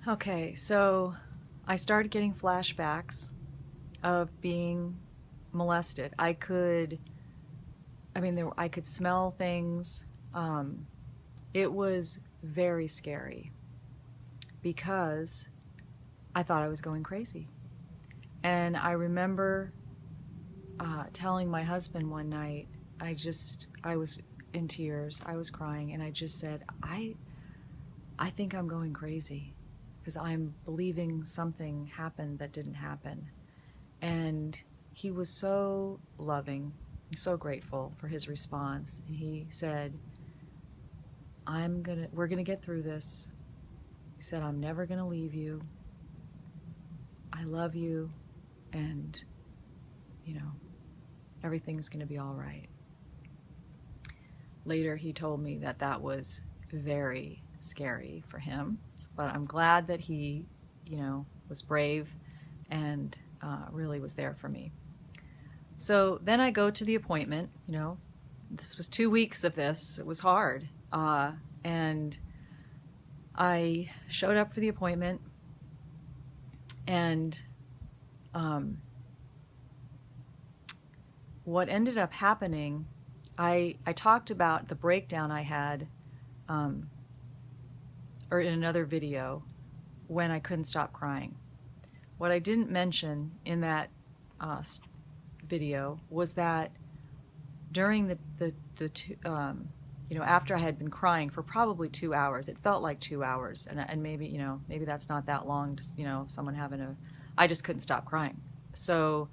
Okay, so I started getting flashbacks of being molested. I could smell things. Um, it was very scary because I thought I was going crazy. And I remember telling my husband one night, I was in tears, I was crying, and I just said, I think I'm going crazy because I'm believing something happened that didn't happen. And he was so loving, so grateful for his response. And he said, we're gonna get through this. He said, I'm never gonna leave you. I love you. And, you know, everything's gonna be all right. Later, he told me that that was very scary for him. But I'm glad that he, was brave and really was there for me. So then I go to the appointment. This was 2 weeks of this. It was hard. And I showed up for the appointment, and what ended up happening, I talked about the breakdown I had, or in another video, when I couldn't stop crying. What I didn't mention in that video was that during after I had been crying for probably 2 hours, it felt like 2 hours, and maybe that's not that long. Someone I just couldn't stop crying. So,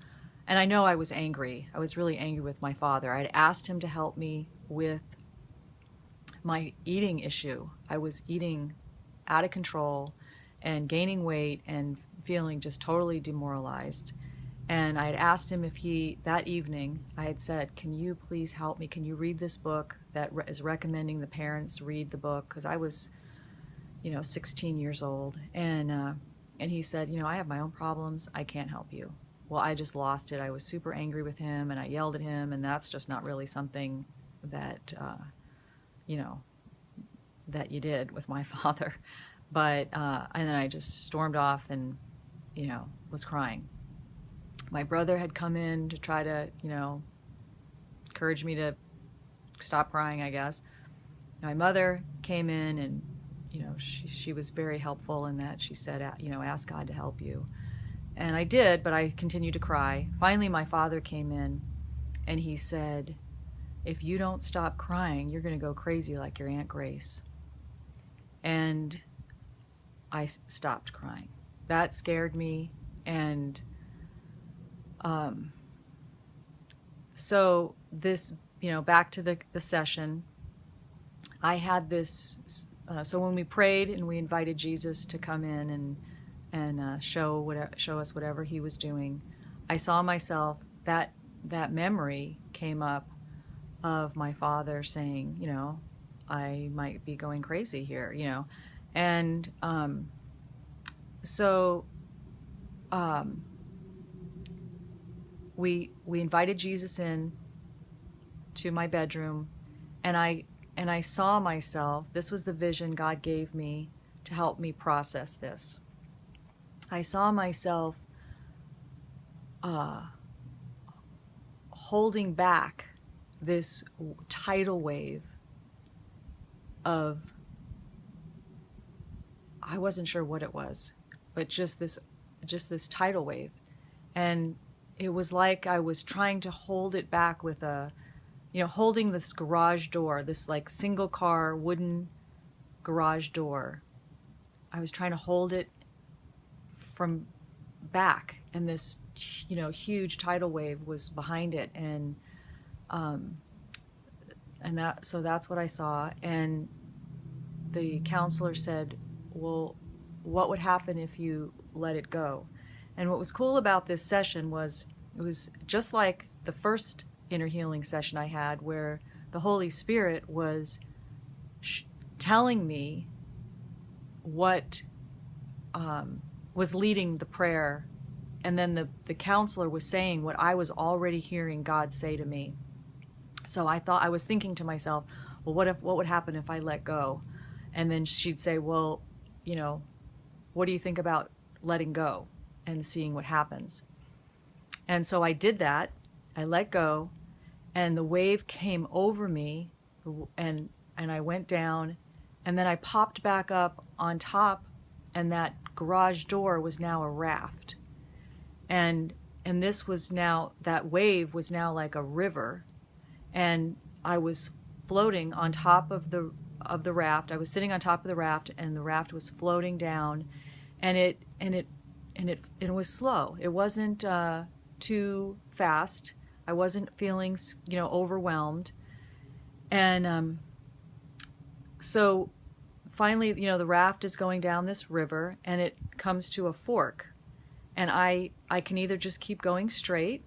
and I know I was angry. I was really angry with my father. I had asked him to help me with my eating issue. I was eating out of control and gaining weight and feeling just totally demoralized. And I had asked him if that evening, I had said, can you please help me? Can you read this book that is recommending the parents read the book? Because I was, 16 years old. And he said, I have my own problems. I can't help you. Well, I just lost it. I was super angry with him, and I yelled at him, and that's just not really something that, that you did with my father. But, and then I just stormed off and, was crying. My brother had come in to try to, encourage me to stop crying, I guess. My mother came in, and, she was very helpful in that she said, ask God to help you. And I did, but I continued to cry. Finally, my father came in, and he said, if you don't stop crying, you're going to go crazy like your Aunt Grace. And I stopped crying. That scared me. And so this, back to the session, I had this, so when we prayed and we invited Jesus to come in and show us whatever he was doing, I saw myself, that memory came up of my father saying, I might be going crazy here, and so we invited Jesus in to my bedroom, and I saw myself. This was the vision God gave me to help me process this. I saw myself holding back this tidal wave of, I wasn't sure what it was, but just this tidal wave. And it was like I was trying to hold it back with holding this garage door, this like single car wooden garage door. I was trying to hold it from back, and this, huge tidal wave was behind it. And that's what I saw. And the counselor said, well, what would happen if you let it go? And what was cool about this session was it was just like the first inner healing session I had, where the Holy Spirit was telling me what was leading the prayer. And then the counselor was saying what I was already hearing God say to me. So I was thinking to myself, well, what would happen if I let go? And then she'd say, well, what do you think about letting go and seeing what happens? And so I did that. I let go, and the wave came over me, and I went down, and then I popped back up on top, and that garage door was now a raft. And this was now, that wave was now like a river, and I was floating on top of the raft. I was sitting on top of the raft, and the raft was floating down, and it was slow. It wasn't too fast. I wasn't feeling, overwhelmed. And so finally, the raft is going down this river, and it comes to a fork. And I can either just keep going straight,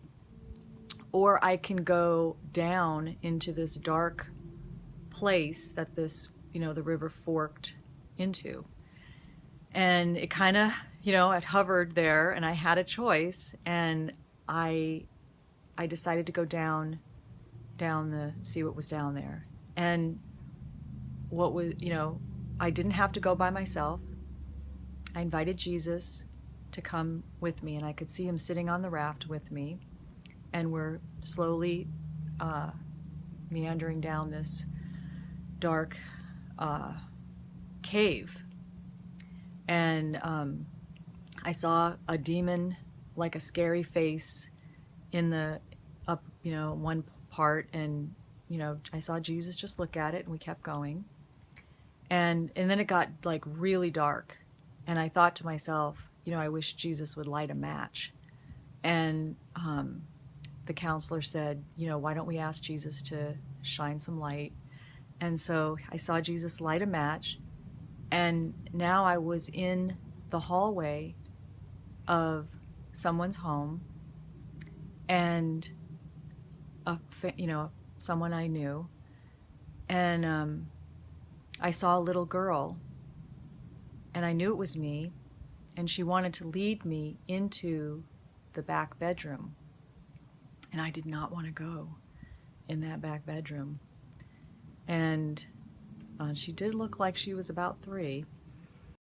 or I can go down into this dark place that this, the river forked into. And it kind of, it hovered there, and I had a choice, and I decided to go down see what was down there. And what was, I didn't have to go by myself. I invited Jesus to come with me, and I could see him sitting on the raft with me, and we're slowly meandering down this dark cave. And I saw a demon, like a scary face, in the up, one part, and I saw Jesus just look at it, and we kept going. And then it got like really dark, and I thought to myself, I wish Jesus would light a match. And the counselor said, why don't we ask Jesus to shine some light? And so I saw Jesus light a match, and now I was in the hallway of someone's home, and someone I knew, and I saw a little girl, and I knew it was me, and she wanted to lead me into the back bedroom, and I did not want to go in that back bedroom. And she did look like she was about 3,